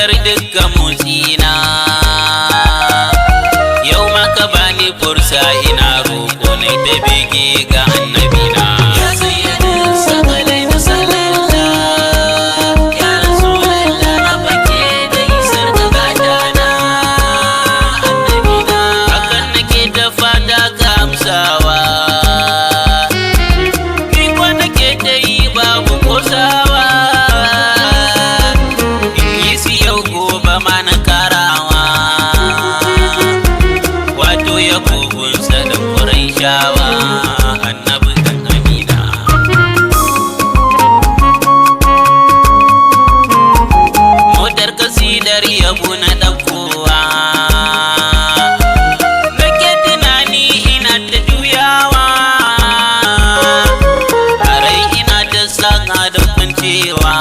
bibiyar dukkan motsina. Yau maka bani fursa ina roƙo nai ta bege ga annabina. Ya sayyidin sakalai musallalla, ya rasulallah na fake da isar da gatana annabina. Hakan nake ta fata ka amsawa, ni kwa nake ta yi babu kosawa. In yi su yau gobe ma na karawa, wato ya kogunsa da kurai shawa annabi dan amina. Motar kasidar yabo na ɗaukowa, nake tunani ina ta juyawa, a rai ina ta saka da kwancewa.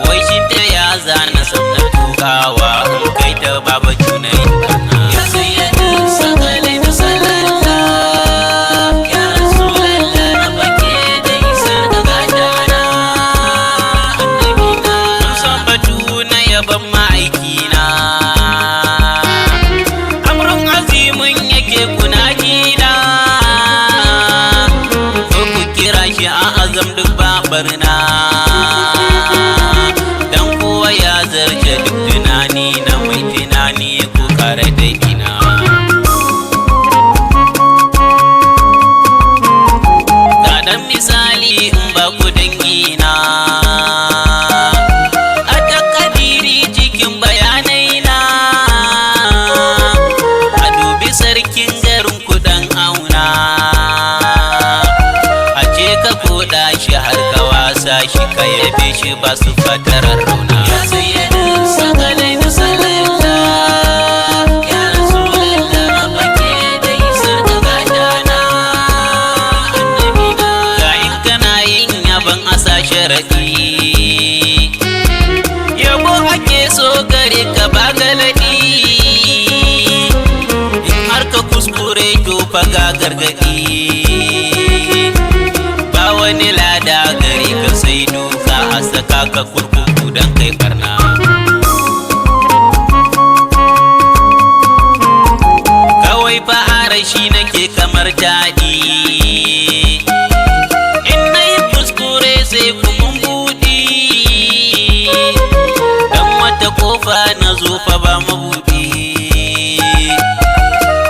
Wai shi ta ya zana sannan tukawa in kai ta baba junai kana. Ya sayyidin sakalai musallalla, ya rasulallah na fake da isar da gatana annabina. Mun san batu na yaban ma'aikina, amrun azimin yake kuna gida, ko ku kira shi a azam duk babarna, dan kowa ya zarce duk tunani na mai tunani ku kare da ina. Ga dan misali in ba ku dangina, a takadiri cikin bayanai na, a dubi sarkin garin ku dan auna, a ce ka koda shi har ka wasa shi ka yabe shi ba su fatarar rauna. Ya sayyidin sakalai musallalla, ya rasulallah na fake da isar da gatana annabina. Ga in kana yin yaban asa sharaɗi, yabo ake so gare ka ba galadi, in har ka kuskure to fa ga gargaɗi, ba wani lada gare ka sai duka a saka ka kurkuku don kai barna. Kawai fa arashi nake kamar daɗi, in na yi kuskure sai kuma buɗi, dan wata kofa na zo fa ba mabuɗi,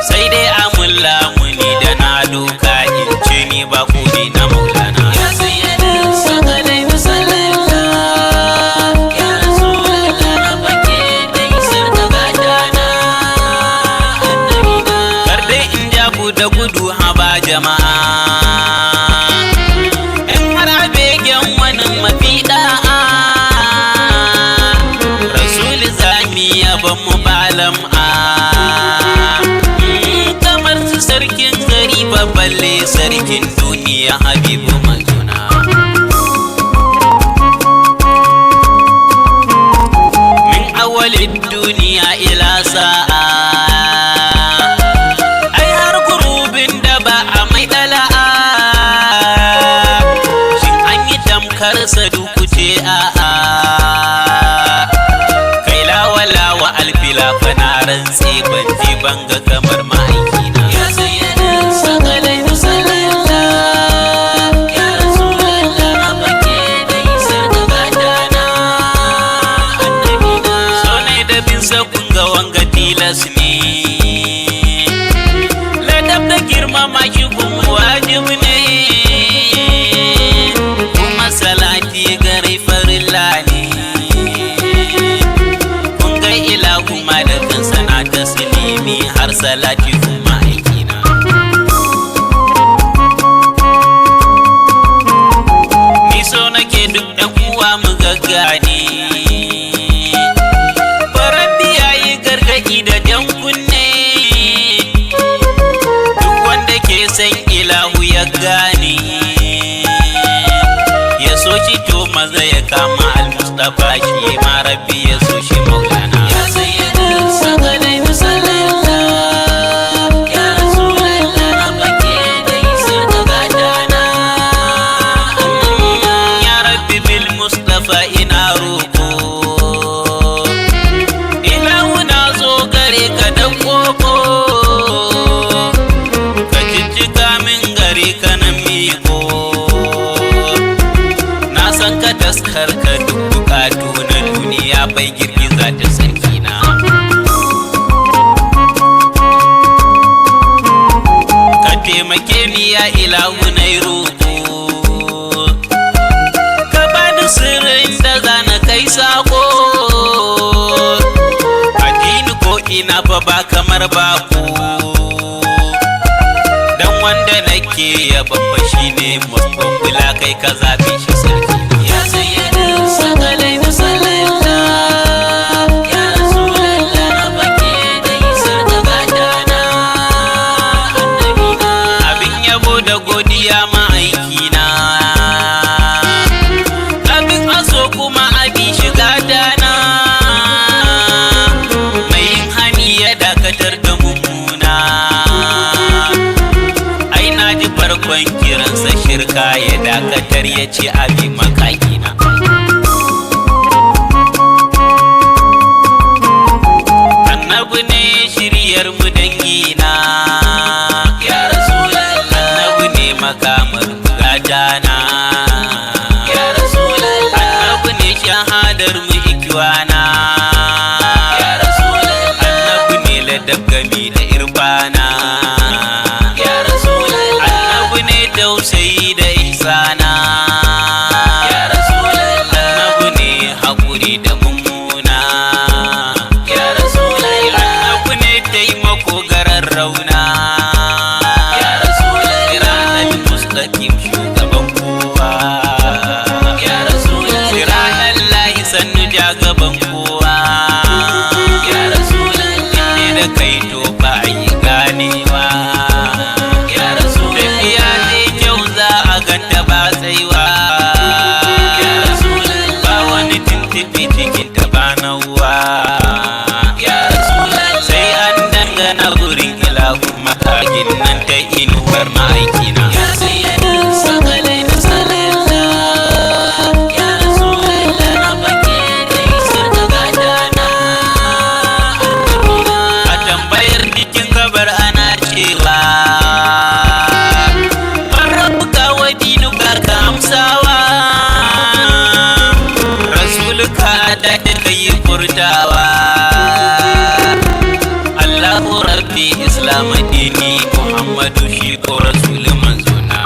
sai dai amun lamuni da na doka in ce ni ba kuɗi na maulana. Ya sayyidin sakalai musallalla, ya rasulallah na fake da isar da gatana annabina. Kar dai in ja ku da gudu haba jama'a, in har a begen wani mafi da'a, rasul zami yaban mu balam'a, kamar su sarkin gari babballe sarkin duniya habibu majuna. Min awalin duniya ila sa'a, ai har gurubin da ba a mai dala'a, shin an yi tamkar saduku ce a'a, kai lawalawa alfila fa na rantse ban ji ban ga kamar ma'aikina. Ya sayyidin sakalai musallalla, ya rasulallah na fake da isar da gatana annabina. So ne da bin sakun ga wanga tilas ne, ladab da girmama shi kuma wajib ne, kuma salati gare farilla ne, kun ga ilahu ma da kansa na taslimi har salati kuma aikina. Ni so nake duk ɗan uwa mu gaggane, Rabbi yayi gargaɗi da jan kunne, duk wanda ke san ilahu ya gane, ya so shi to maza ya kama al-Mustafa shi ma Rabbi ya so shi maulana. Ya sayyidin sakalai musallalla, ya rasulallah na fake da isar da gatana annabina. Ya Rabbi bil Mustafa ina roƙo, an ka taskar ka duk bukatu na duniya bai girgiza ta sarki na. Ka taimake ni ya ilahu na roƙo, ka bani sirrin da zana kai sako. Addini ko ina fa ba kamar bako, dan wanda nake yaban fa shine babban kula kai ka zabe shi sarki. Ya sayyidin sakalai na sallallahu, ya rasulallah na fake da isar da gadana annabina. Abin yabo da godiya ma'aikina, abin aso kuma abin shiga dana, mai yin hani ya dakatar da mummuna. Ai na ji farkon kiransa shirka ya dakatar ya ce abin makakina. Annabi ne shiryar mu dangina, Ya rasulallah, annabi ne makamar gadana, ya rasulallah, annabi ne shahadar mu ikiwana, ya rasulallah, annabi ne ladabgami da irbana, ya rasulallah, annabi ne tausayi da ihsana, ya rasulallah, annabi ne haƙuri da mummuna, ya rasulallah, annabi ne taimako garar rauna, ya rasulallah, Siratal mustaqim shugaban kowa, ya rasulallah, Siratal lahi sannu jagaban kowa, ya rasulallah, ne da kai to ba a yi ganewa, ya rasulallah, tafiya ne kyau za a ganta ba tsaiwa, ya rasulallah, ba wani tuntuɓe cikin ta ba nauwa, ya rasulallah, sai an dangana gurin ilahu makakin nan ta inuwar ma'aikina. ya sayyidin sakalai na sallallahu, ya rasulallah na fake da isar da gadana annabina. A tambayar jikin gabar ana cewa marrabuka wa dinuka ka amsawa, rasuluka da ka yi furtawa, Allahu rabbi islam dini Muhammadu shi ko rasul manzona.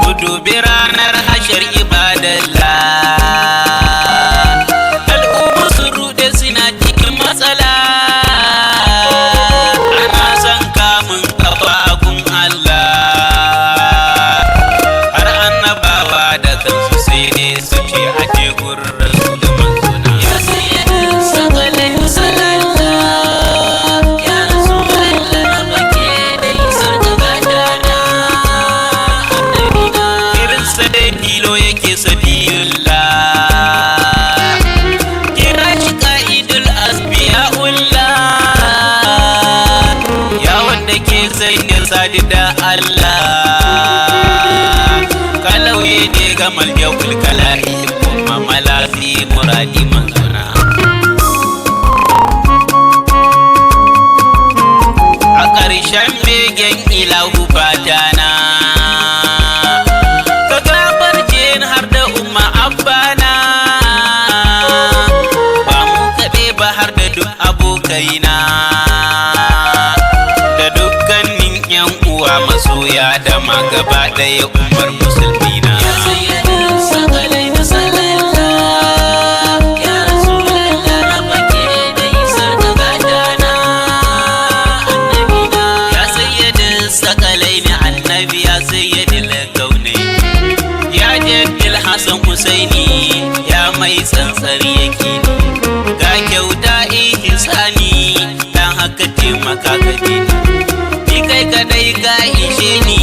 Ku dubi ranar hashar ibadallah, al'umma sun rude suna cikin matsala, ana son kamun kafa a gun Allah, har annabawa da kansu sai ne su ce a je gurin rasul manzona. Ya sayyidin sakalai na sallallahu, ya rasulallah na fake da isar da gadana annabina. Irin sa dai tilo yake sabiyullah, kira shi ka'idul asbiya'ullah, ya wanda ke sanya sadi da Allah, kalauye ne ga maljawul kala'i kuma malazi muradi manzuna. A ƙarshen begen ilahu fatana, ka gafarce ni har da umma abbana, ba mu kaɗe ba har da duk abokaina, da dukkanin yan uwa masoya da ma gaba ɗaya umar musulmina. Ya sayyidin sakalai na sallallahu, ya rasulallah na fake da isar da gadana annabina. Ya sayyadin sakalai ni annabi, ya sayyadin kaunai, ya jaddil Hassan Husaini, ya mai tsantsar yake ga kyauta ihsani, dan haka taimaka ka ni kai kadai ka ishe ni,